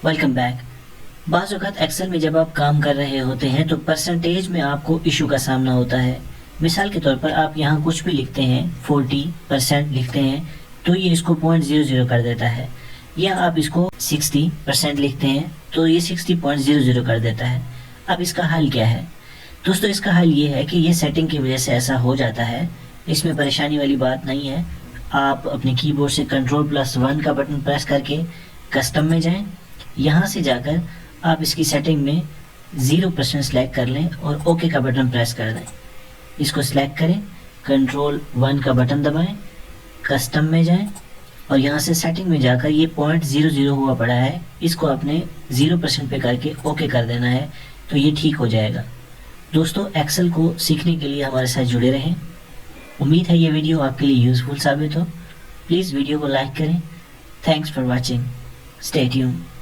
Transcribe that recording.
Welcome back. बाज़ वक़्त Excel में जब आप काम कर रहे होते हैं तो परसेंटेज में आपको इशू का सामना होता है। मिसाल के तौर पर आप यहाँ कुछ भी लिखते हैं, 40% लिखते हैं तो ये इसको 0.00 कर देता है, या आप इसको 60% लिखते हैं तो ये 60.00 कर देता है। अब इसका हल क्या है दोस्तों? इसका हल ये है कि ये सेटिंग की वजह से ऐसा हो जाता है। इसमें परेशानी वाली बात नहीं है। आप अपने कीबोर्ड से Ctrl+1 का बटन प्रेस करके कस्टम में जाएं। यहाँ से जाकर आप इसकी सेटिंग में 0% सेलेक्ट कर लें और ओके का बटन प्रेस कर दें। इसको सेलेक्ट करें, Ctrl+1 का बटन दबाएं, कस्टम में जाएं और यहाँ से सेटिंग में जाकर ये 0.00 हुआ पड़ा है, इसको आपने 0% पे करके ओके कर देना है, तो ये ठीक हो जाएगा। दोस्तों, एक्सेल को सीखने के लिए हमारे साथ जुड़े रहें। उम्मीद है ये वीडियो आपके लिए यूज़फुल साबित हो। प्लीज़ वीडियो को लाइक करें। Thanks for watching. Stay tuned.